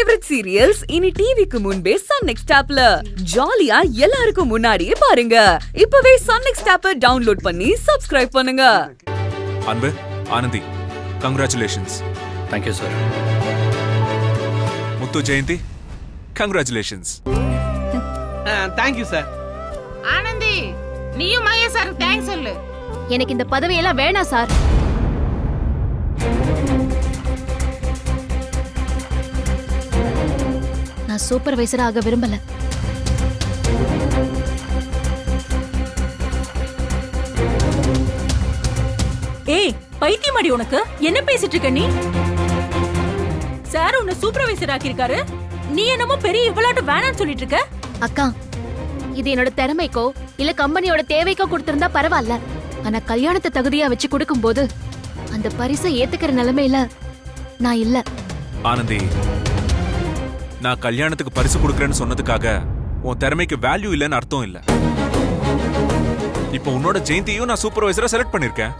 Favourite serials இனி டிவிக்கு முன்பே சன் நெக்ஸ்ட் ஆப்ல ஜாலியா எல்லாருக்கும் முன்னாடியே பாருங்க. இப்பவே சன் நெக்ஸ்ட் ஆப்பை டவுன்லோட் பண்ணி சப்ஸ்கிரைப் பண்ணுங்க. Anbu, Anandhi, congratulations. Thank you sir. Muthu, Jayanthi, congratulations. Thank you sir. Anandhi, நீயும் மகேஷ் சார் தேங்க்ஸ் சொல்லு. எனக்கு இந்த பதவியெல்லாம் வேணாம் சார். நான் சூப்பர்வைசர் ஆக விரும்பல. ஏய், பைத்தியமாடி உனக்கு? என்ன பேசிட்டு இருக்க நீ? சார் உன்னை சூப்பர்வைசர் ஆக்கியிருக்காரு, நீ என்னமோ பெரிய இவ்வளாட்டு வேணான்னு சொல்லிட்டு இருக்க. அக்கா, இது என்னோட திறமைக்கோ இல்ல கம்பெனியோட தேவைக்கோ கொடுத்திருந்தா பரவாயில்ல. ஆனா கல்யாணத்தை தகுதியா வச்சு கொடுக்கும் போது அந்த பரிசை ஏத்துக்கிற நிலைமையில நான் இல்ல. ஆனந்தி, நான் கல்யாணத்துக்கு பரிசு கொடுக்கறேன்னு சொன்னதுக்காக உன் திறமைக்கு வேல்யூ இல்லைன்னு அர்த்தம் இல்ல. இப்போ உன்னோட ஜெயந்தியும் நான் சூப்பர்வைசரா செலக்ட் பண்ணிருக்கேன்.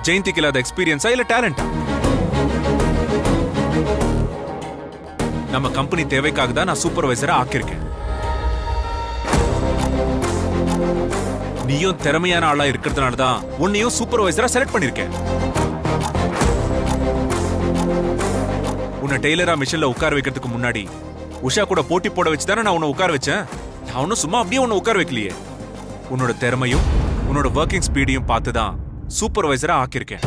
ஜெயந்திக்கு இல்லாத எக்ஸ்பீரியன்ஸா இல்ல டேலண்டா? நம்ம கம்பெனி தேவைக்காக தான் நான் சூப்பர்வைசரா ஆக்கியிருக்கேன். நீயும் திறமையான ஆளா இருக்கிறதுனால தான் உன்னையும் சூப்பர்வைசரா செலக்ட் பண்ணிருக்கேன். உன்னை டெய்லரா மிஷின்ல உட்கார வைக்கிறதுக்கு முன்னாடி உஷா கூட போட்டி போட வச்சுதானே நான் உன்னை உட்கார வச்சேன். நான் ஒன்னும் சும்மா அப்படியே உன்னை உட்கார வைக்கலையே. உன்னோட திறமையும் உன்னோட ஒர்க்கிங் ஸ்பீடையும் பார்த்துதான் சூப்பர்வைசரா ஆக்கியிருக்கேன்.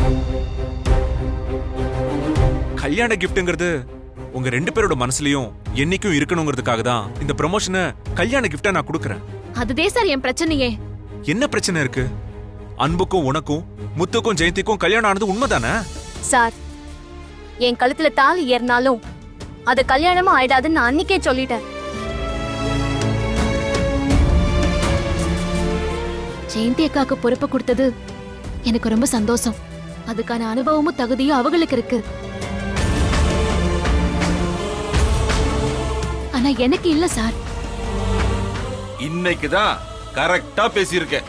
கல்யாண கிஃப்ட்ங்கிறது உங்க ரெண்டு பேரோட மனசுலயும் என்னைக்கும் இருக்கணுங்கிறதுக்காக தான் இந்த ப்ரமோஷனை கல்யாண கிஃப்டா நான் கொடுக்கறேன். அதுதே சார் என் பிரச்சனையே. என்ன பிரச்சனை இருக்கு? அன்புக்கும் உனக்கும் முத்துக்கும் ஜெயந்திக்கும் கல்யாணம் ஆனது உண்மைதானே? சார், என் கழுத்துல தாலி ஏறினாலும் அது கல்யாணமா ஆயிடாதுன்னு நான் அன்னைக்கே சொல்லிட்டேன். ஜெயந்தி அக்காக்கு பொறுப்பு கொடுத்தது எனக்கு ரொம்ப சந்தோஷம். அதுக்கான அனுபவமும் தகுதியும் அவங்களுக்கு இருக்கு. ஆனா எனக்கு இல்ல சார். இன்னைக்குதான் கரெக்டா பேசியிருக்கேன்.